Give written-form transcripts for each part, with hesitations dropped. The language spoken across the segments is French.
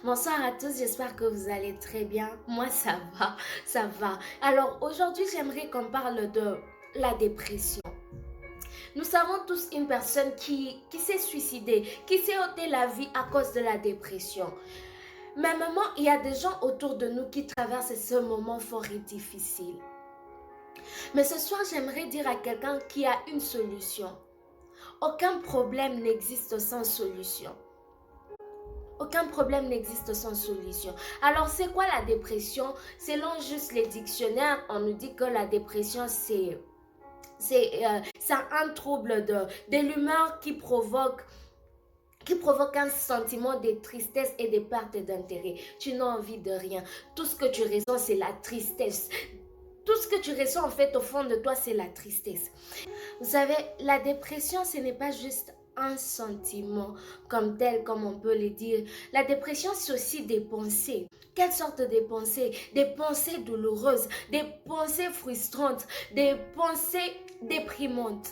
Bonsoir à tous, j'espère que vous allez très bien. Moi, ça va, ça va. Alors, aujourd'hui, j'aimerais qu'on parle de la dépression. Nous savons tous une personne qui s'est suicidée, qui s'est ôté la vie à cause de la dépression. Mêmement, il y a des gens autour de nous qui traversent ce moment fort et difficile. Mais ce soir, j'aimerais dire à quelqu'un qui a une solution. Aucun problème n'existe sans solution. Aucun problème n'existe sans solution. Alors, c'est quoi la dépression? Selon juste les dictionnaires, on nous dit que la dépression, c'est un trouble de l'humeur qui provoque un sentiment de tristesse et de perte d'intérêt. Tu n'as envie de rien. Tout ce que tu ressens, c'est la tristesse. Tout ce que tu ressens, en fait, au fond de toi, c'est la tristesse. Vous savez, la dépression, ce n'est pas juste un sentiment comme tel, comme on peut le dire. La dépression, c'est aussi des pensées. Quelle sorte de pensées? Des pensées douloureuses, des pensées frustrantes, des pensées déprimantes.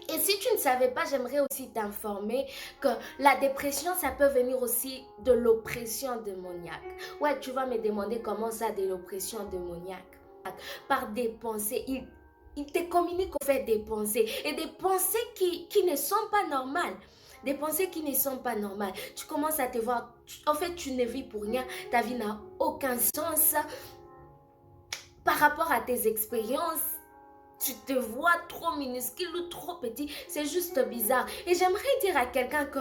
Et si tu ne savais pas, j'aimerais aussi t'informer que la dépression, ça peut venir aussi de l'oppression démoniaque. Ouais, tu vas me demander comment ça, de l'oppression démoniaque. Par des pensées, il te communique au fait des pensées. Et des pensées qui ne sont pas normales. Des pensées qui ne sont pas normales. Tu commences à te voir, en fait, tu ne vis pour rien. Ta vie n'a aucun sens par rapport à tes expériences. Tu te vois trop minuscule ou trop petit. C'est juste bizarre. Et j'aimerais dire à quelqu'un que,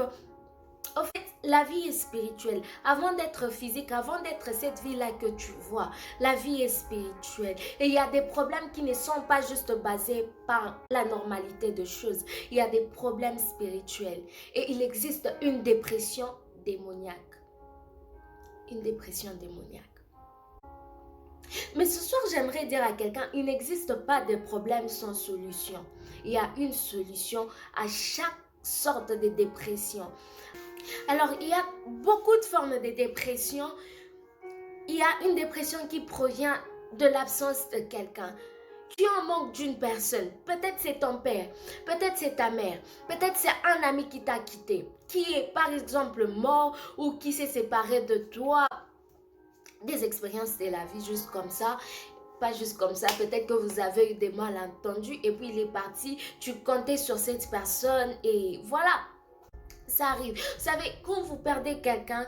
en fait, la vie est spirituelle. Avant d'être physique, avant d'être cette vie-là que tu vois, la vie est spirituelle. Et il y a des problèmes qui ne sont pas juste basés par la normalité des choses. Il y a des problèmes spirituels. Et il existe une dépression démoniaque. Une dépression démoniaque. Mais ce soir, j'aimerais dire à quelqu'un, il n'existe pas de problème sans solution. Il y a une solution à chaque sorte de dépression. Alors, il y a beaucoup de formes de dépression. Il y a une dépression qui provient de l'absence de quelqu'un. Tu es en manque d'une personne. Peut-être c'est ton père, peut-être c'est ta mère, peut-être c'est un ami qui t'a quitté, qui est par exemple mort ou qui s'est séparé de toi. Des expériences de la vie juste comme ça. Pas juste comme ça, peut-être que vous avez eu des malentendus et puis il est parti, tu comptais sur cette personne et voilà, ça arrive. Vous savez, quand vous perdez quelqu'un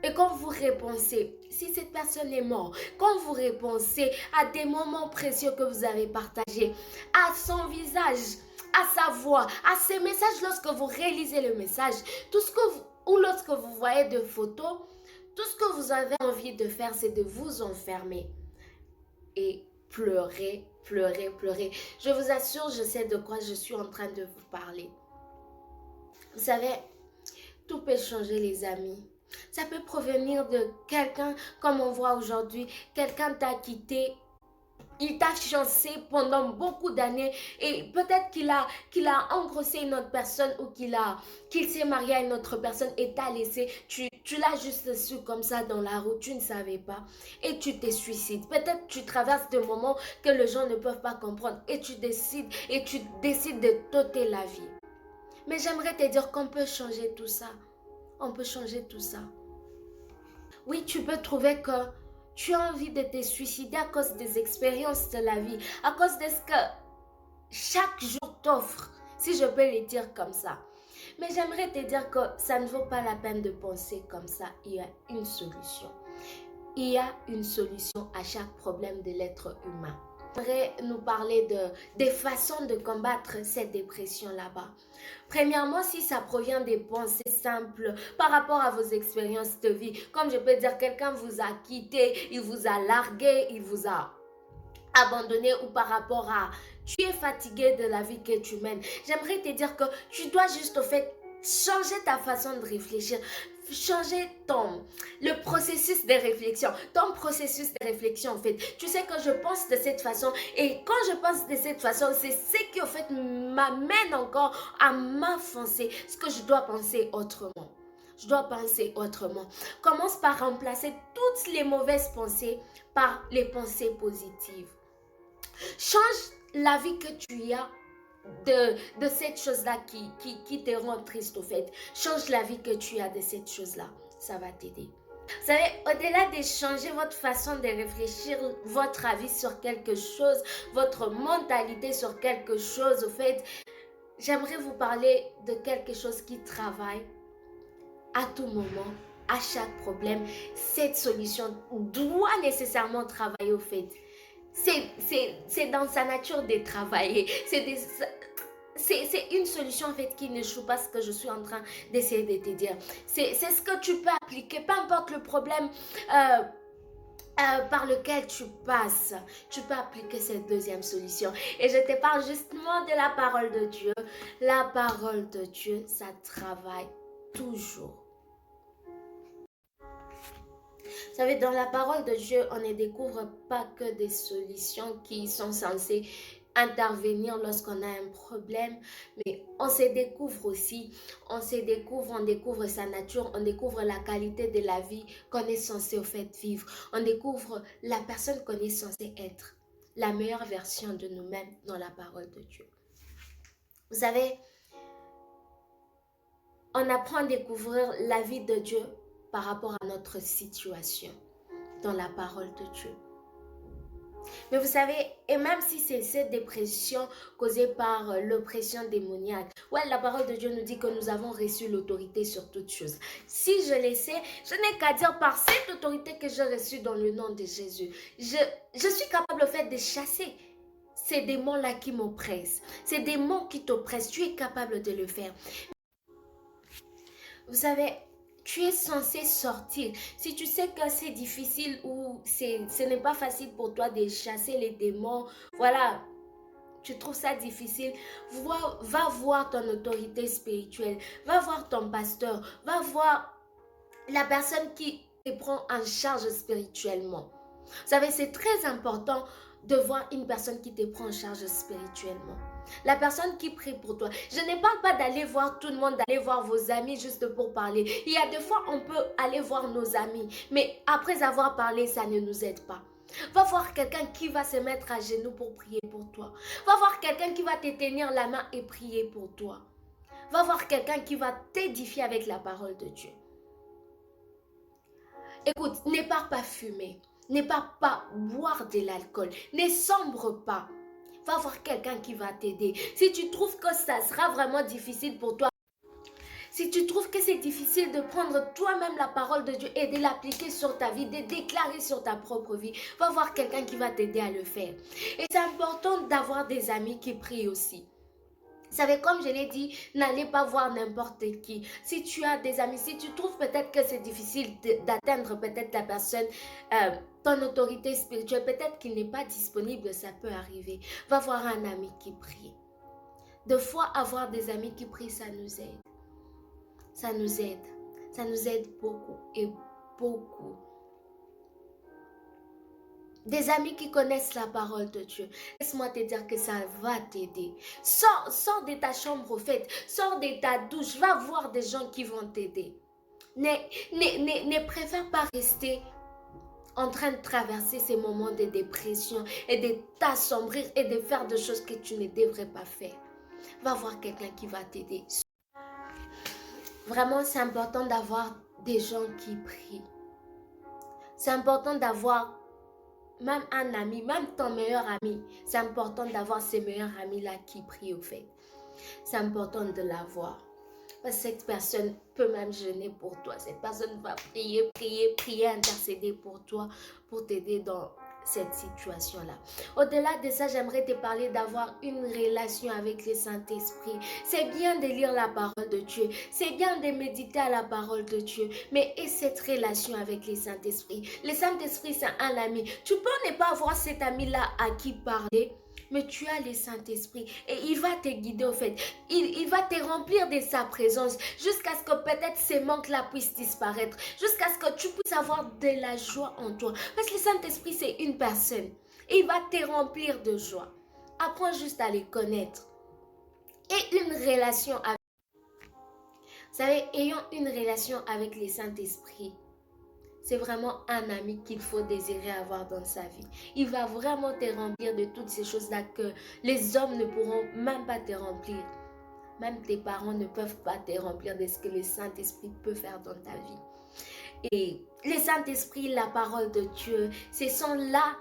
et quand vous repensez, si cette personne est morte, quand vous repensez à des moments précieux que vous avez partagés, à son visage, à sa voix, à ses messages lorsque vous réalisez le message, tout ce que vous, ou lorsque vous voyez des photos, tout ce que vous avez envie de faire, c'est de vous enfermer et pleurer, pleurer, pleurer. Je vous assure, je sais de quoi je suis en train de vous parler. Vous savez, tout peut changer les amis. Ça peut provenir de quelqu'un, comme on voit aujourd'hui, quelqu'un t'a quitté. Il t'a chancé pendant beaucoup d'années et peut-être qu'il a engrossé une autre personne ou qu'il s'est marié à une autre personne et t'a laissé. Tu l'as juste su comme ça dans la route, tu ne savais pas et tu te suicides. Peut-être tu traverses des moments que les gens ne peuvent pas comprendre et tu décides de t'ôter la vie. Mais j'aimerais te dire qu'on peut changer tout ça. On peut changer tout ça. Oui, tu peux trouver que tu as envie de te suicider à cause des expériences de la vie, à cause de ce que chaque jour t'offre, si je peux le dire comme ça. Mais j'aimerais te dire que ça ne vaut pas la peine de penser comme ça. Il y a une solution. Il y a une solution à chaque problème de l'être humain. J'aimerais nous parler des façons de combattre cette dépression là-bas. Premièrement, si ça provient des pensées simples par rapport à vos expériences de vie, comme je peux dire, quelqu'un vous a quitté, il vous a largué, il vous a abandonné ou par rapport à tu es fatigué de la vie que tu mènes. J'aimerais te dire que tu dois juste au fait changer ta façon de réfléchir, changer le processus de réflexion, ton processus de réflexion en fait. Tu sais que je pense de cette façon et quand je pense de cette façon, c'est ce qui en fait m'amène encore à m'enfoncer ce que je dois penser autrement. Je dois penser autrement. Commence par remplacer toutes les mauvaises pensées par les pensées positives. Change la vie que tu as de cette chose-là qui te rend triste au fait. Change la vie que tu as de cette chose-là. Ça va t'aider. Vous savez, au-delà de changer votre façon de réfléchir, votre avis sur quelque chose, votre mentalité sur quelque chose, au fait, j'aimerais vous parler de quelque chose qui travaille à tout moment, à chaque problème. Cette solution doit nécessairement travailler, au fait. C'est dans sa nature de travailler. C'est une solution en fait qui ne joue pas ce que je suis en train d'essayer de te dire. C'est ce que tu peux appliquer, peu importe le problème par lequel tu passes. Tu peux appliquer cette deuxième solution. Et je te parle justement de la parole de Dieu. La parole de Dieu, ça travaille toujours. Vous savez, dans la parole de Dieu, on ne découvre pas que des solutions qui sont censées intervenir lorsqu'on a un problème, mais on se découvre aussi, on découvre sa nature, on découvre la qualité de la vie qu'on est censé au fait vivre, on découvre la personne qu'on est censé être, la meilleure version de nous-mêmes dans la parole de Dieu. Vous savez, on apprend à découvrir la vie de Dieu par rapport à notre situation dans la parole de Dieu. Mais vous savez, et même si c'est cette dépression causée par l'oppression démoniaque, ouais, la parole de Dieu nous dit que nous avons reçu l'autorité sur toutes choses. Si je le sais, je n'ai qu'à dire par cette autorité que j'ai reçue dans le nom de Jésus. Je suis capable au fait de chasser ces démons-là qui m'oppressent. Ces démons qui t'oppressent, tu es capable de le faire. Vous savez, tu es censé sortir. Si tu sais que c'est difficile ou ce n'est pas facile pour toi de chasser les démons, voilà, tu trouves ça difficile, va voir ton autorité spirituelle, va voir ton pasteur, va voir la personne qui te prend en charge spirituellement. Vous savez, c'est très important de voir une personne qui te prend en charge spirituellement. La personne qui prie pour toi. Je ne parle pas d'aller voir tout le monde, d'aller voir vos amis juste pour parler. Il y a des fois, on peut aller voir nos amis, mais après avoir parlé, ça ne nous aide pas. Va voir quelqu'un qui va se mettre à genoux pour prier pour toi. Va voir quelqu'un qui va te tenir la main et prier pour toi. Va voir quelqu'un qui va t'édifier avec la parole de Dieu. Écoute, ne pars pas fumer. Ne pars pas boire de l'alcool. Ne sombre pas. Va voir quelqu'un qui va t'aider. Si tu trouves que ça sera vraiment difficile pour toi, si tu trouves que c'est difficile de prendre toi-même la parole de Dieu et de l'appliquer sur ta vie, de déclarer sur ta propre vie, va voir quelqu'un qui va t'aider à le faire. Et c'est important d'avoir des amis qui prient aussi. Vous savez, comme je l'ai dit, n'allez pas voir n'importe qui. Si tu as des amis, si tu trouves peut-être que c'est difficile d'atteindre peut-être la personne, ton autorité spirituelle, peut-être qu'il n'est pas disponible, ça peut arriver. Va voir un ami qui prie. Des fois, avoir des amis qui prient, ça nous aide. Ça nous aide. Ça nous aide beaucoup et beaucoup. Des amis qui connaissent la parole de Dieu. Laisse-moi te dire que ça va t'aider. Sors de ta chambre au fait. Sors de ta douche. Va voir des gens qui vont t'aider. Ne préfère pas rester en train de traverser ces moments de dépression et de t'assombrir et de faire des choses que tu ne devrais pas faire. Va voir quelqu'un qui va t'aider. Vraiment, c'est important d'avoir des gens qui prient. C'est important d'avoir même un ami, même ton meilleur ami. C'est important d'avoir ces meilleurs amis-là qui prient au fait. C'est important de l'avoir. Parce que cette personne peut même jeûner pour toi. Cette personne va prier, intercéder pour toi, pour t'aider dans cette situation-là. Au-delà de ça, j'aimerais te parler d'avoir une relation avec le Saint-Esprit. C'est bien de lire la parole de Dieu. C'est bien de méditer à la parole de Dieu. Mais et cette relation avec le Saint-Esprit? Le Saint-Esprit, c'est un ami. Tu peux ne pas avoir cet ami-là à qui parler, mais tu as le Saint-Esprit et il va te guider au fait. Il va te remplir de sa présence jusqu'à ce que peut-être ces manques-là puissent disparaître. Jusqu'à ce que tu puisses avoir de la joie en toi. Parce que le Saint-Esprit, c'est une personne. Et il va te remplir de joie. Apprends juste à les connaître. Et une relation avec... Vous savez, ayant une relation avec le Saint-Esprit, c'est vraiment un ami qu'il faut désirer avoir dans sa vie. Il va vraiment te remplir de toutes ces choses-là que les hommes ne pourront même pas te remplir. Même tes parents ne peuvent pas te remplir de ce que le Saint-Esprit peut faire dans ta vie. Et le Saint-Esprit, la parole de Dieu, ce sont là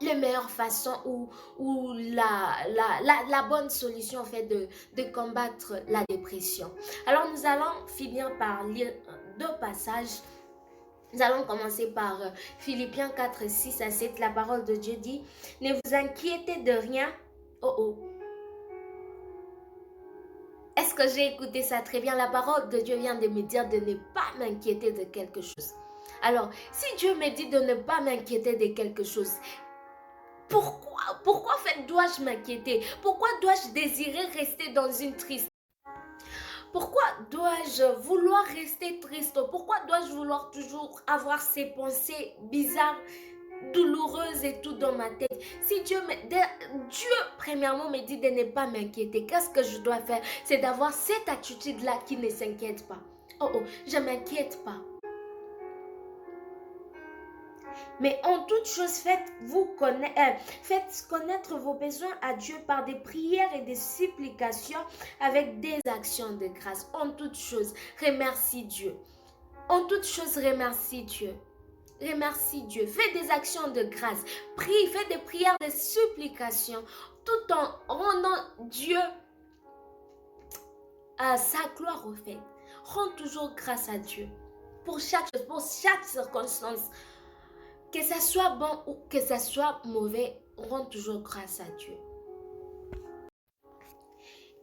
les meilleures façons ou la bonne solution en fait de combattre la dépression. Alors nous allons finir par lire deux passages. Nous allons commencer par Philippiens 4, 6 à 7. La parole de Dieu dit, ne vous inquiétez de rien. Oh oh. Est-ce que j'ai écouté ça très bien? La parole de Dieu vient de me dire de ne pas m'inquiéter de quelque chose. Alors, si Dieu me dit de ne pas m'inquiéter de quelque chose, pourquoi dois-je m'inquiéter? Pourquoi dois-je désirer rester dans une tristesse? Pourquoi dois-je vouloir rester triste? Pourquoi dois-je vouloir toujours avoir ces pensées bizarres, douloureuses et tout dans ma tête? Si Dieu premièrement me dit de ne pas m'inquiéter, qu'est-ce que je dois faire? C'est d'avoir cette attitude-là qui ne s'inquiète pas. Oh oh, je ne m'inquiète pas. Mais en toute chose, faites connaître vos besoins à Dieu par des prières et des supplications avec des actions de grâce. En toute chose, remercie Dieu. En toute chose, remercie Dieu. Remercie Dieu. Fais des actions de grâce. Prie, fais des prières, des supplications, tout en rendant Dieu à sa gloire au fait. Rends toujours grâce à Dieu. Pour chaque chose, pour chaque circonstance. Que ça soit bon ou que ça soit mauvais, rends toujours grâce à Dieu.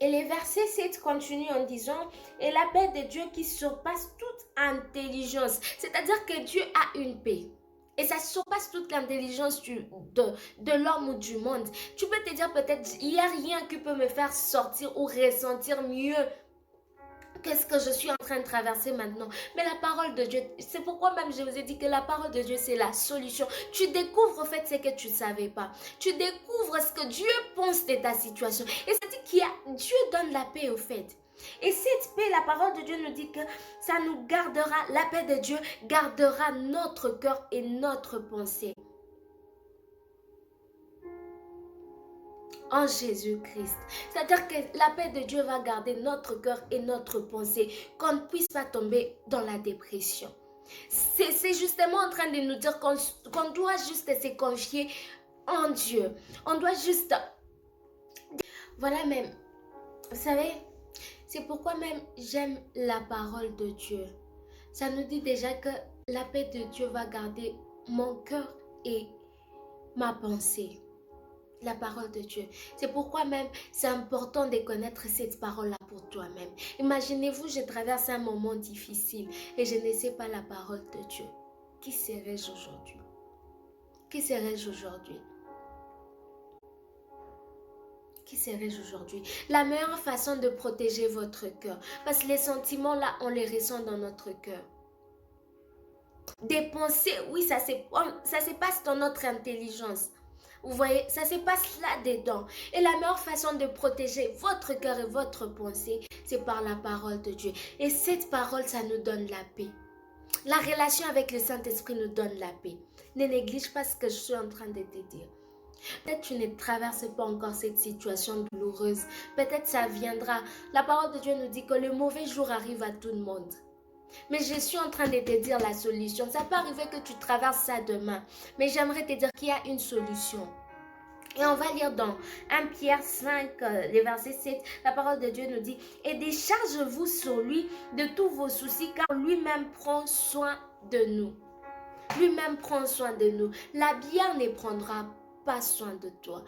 Et les versets 7 continuent en disant, et la paix de Dieu qui surpasse toute intelligence. C'est-à-dire que Dieu a une paix. Et ça surpasse toute l'intelligence de l'homme ou du monde. Tu peux te dire peut-être, il n'y a rien qui peut me faire sortir ou ressentir mieux qu'est-ce que je suis en train de traverser maintenant. Mais la parole de Dieu, c'est pourquoi même je vous ai dit que la parole de Dieu, c'est la solution. Tu découvres en fait ce que tu ne savais pas. Tu découvres ce que Dieu pense de ta situation. Et ça dit Dieu donne la paix au fait. Et cette paix, la parole de Dieu nous dit que ça nous gardera, la paix de Dieu gardera notre cœur et notre pensée. En Jésus-Christ. C'est-à-dire que la paix de Dieu va garder notre cœur et notre pensée, qu'on ne puisse pas tomber dans la dépression. C'est justement en train de nous dire qu'on doit juste se confier en Dieu. On doit juste... Voilà même, vous savez, c'est pourquoi même j'aime la parole de Dieu. Ça nous dit déjà que la paix de Dieu va garder mon cœur et ma pensée. La parole de Dieu. C'est pourquoi même c'est important de connaître cette parole-là pour toi-même. Imaginez-vous, je traverse un moment difficile et je ne sais pas la parole de Dieu. Qui serais-je aujourd'hui? Qui serais-je aujourd'hui? Qui serais-je aujourd'hui? La meilleure façon de protéger votre cœur, parce que les sentiments là, on les ressent dans notre cœur. Des pensées, oui, ça se passe dans notre intelligence. Vous voyez, ça se passe là-dedans. Et la meilleure façon de protéger votre cœur et votre pensée, c'est par la parole de Dieu. Et cette parole, ça nous donne la paix. La relation avec le Saint-Esprit nous donne la paix. Ne néglige pas ce que je suis en train de te dire. Peut-être tu ne traverses pas encore cette situation douloureuse. Peut-être ça viendra. La parole de Dieu nous dit que le mauvais jour arrive à tout le monde. Mais je suis en train de te dire la solution. Ça peut arriver que tu traverses ça demain. Mais j'aimerais te dire qu'il y a une solution. Et on va lire dans 1 Pierre 5, le verset 7. La parole de Dieu nous dit, et décharge-vous sur lui de tous vos soucis, car lui-même prend soin de nous. Lui-même prend soin de nous. La bière ne prendra pas soin de toi.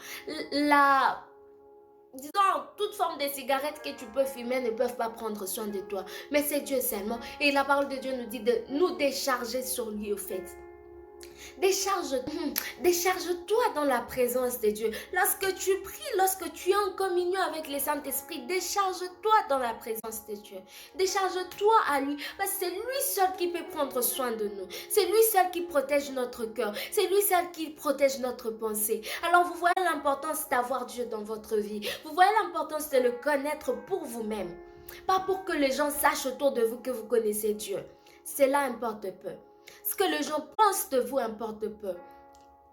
Disons, toute forme de cigarette que tu peux fumer ne peuvent pas prendre soin de toi. Mais c'est Dieu seulement. Et la parole de Dieu nous dit de nous décharger sur lui au fait. Décharge-toi dans la présence de Dieu. Lorsque tu pries, lorsque tu es en communion avec le Saint-Esprit, décharge-toi dans la présence de Dieu. Décharge-toi à lui, parce que c'est lui seul qui peut prendre soin de nous. C'est lui seul qui protège notre cœur. C'est lui seul qui protège notre pensée. Alors vous voyez l'importance d'avoir Dieu dans votre vie. Vous voyez l'importance de le connaître pour vous-même. Pas pour que les gens sachent autour de vous que vous connaissez Dieu. Cela importe peu. Ce que les gens pensent de vous importe peu.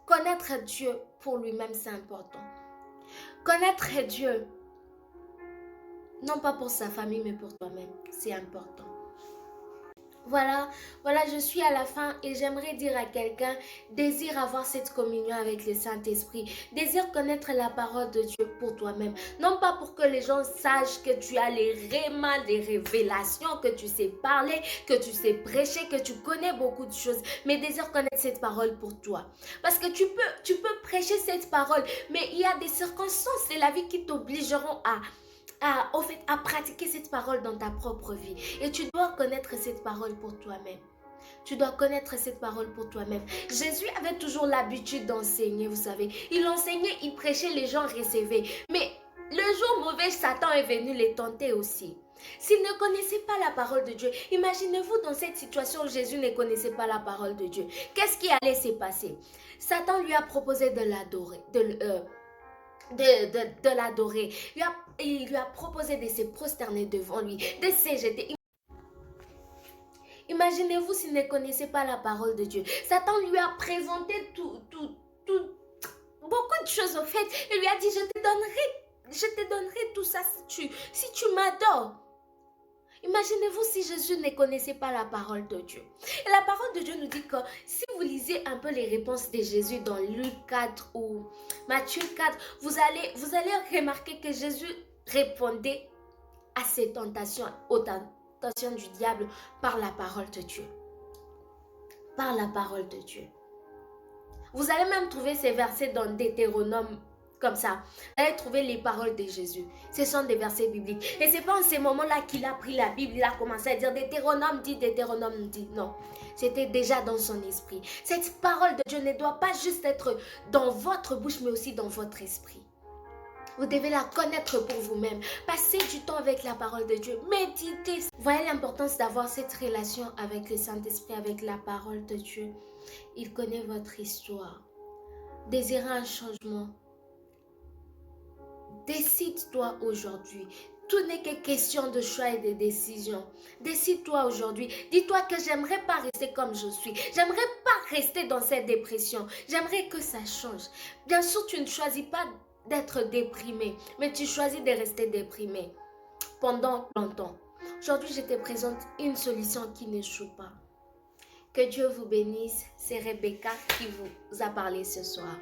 Connaître Dieu pour lui-même, c'est important. Connaître Dieu, non pas pour sa famille, mais pour toi-même, c'est important. Voilà, je suis à la fin et j'aimerais dire à quelqu'un, désire avoir cette communion avec le Saint-Esprit, désire connaître la parole de Dieu pour toi-même, non pas pour que les gens sachent que tu as les rémas, les révélations, que tu sais parler, que tu sais prêcher, que tu connais beaucoup de choses, mais désire connaître cette parole pour toi. Parce que tu peux prêcher cette parole, mais il y a des circonstances de la vie qui t'obligeront à pratiquer cette parole dans ta propre vie. Et tu dois connaître cette parole pour toi-même. Tu dois connaître cette parole pour toi-même. Jésus avait toujours l'habitude d'enseigner, vous savez. Il enseignait, il prêchait, les gens recevaient. Mais le jour mauvais, Satan est venu les tenter aussi. S'il ne connaissait pas la parole de Dieu, imaginez-vous dans cette situation où Jésus ne connaissait pas la parole de Dieu. Qu'est-ce qui allait se passer? Satan lui a proposé de l'adorer, de l'adorer. Il lui a proposé de se prosterner devant lui, de se jeter. Imaginez-vous s'il ne connaissait pas la parole de Dieu. Satan lui a présenté beaucoup de choses au fait. Il lui a dit, je te donnerai tout ça si tu m'adores. Imaginez-vous si Jésus ne connaissait pas la parole de Dieu. Et la parole de Dieu nous dit que si vous lisez un peu les réponses de Jésus dans Luc 4 ou Matthieu 4, vous allez remarquer que Jésus répondait à ces tentations, aux tentations du diable par la parole de Dieu. Par la parole de Dieu. Vous allez même trouver ces versets dans Deutéronome. Comme ça, vous allez trouver les paroles de Jésus. Ce sont des versets bibliques. Et ce n'est pas en ces moments-là qu'il a pris la Bible, il a commencé à dire Deutéronome dit. Non, c'était déjà dans son esprit. Cette parole de Dieu ne doit pas juste être dans votre bouche, mais aussi dans votre esprit. Vous devez la connaître pour vous-même. Passez du temps avec la parole de Dieu. Méditez. Voyez l'importance d'avoir cette relation avec le Saint-Esprit, avec la parole de Dieu. Il connaît votre histoire. Désirez un changement. Décide-toi aujourd'hui. Tout n'est que question de choix et de décision. Décide-toi aujourd'hui. Dis-toi que j'aimerais pas rester comme je suis. J'aimerais pas rester dans cette dépression. J'aimerais que ça change. Bien sûr, tu ne choisis pas d'être déprimé, mais tu choisis de rester déprimé pendant longtemps. Aujourd'hui, je te présente une solution qui n'échoue pas. Que Dieu vous bénisse. C'est Rebecca qui vous a parlé ce soir.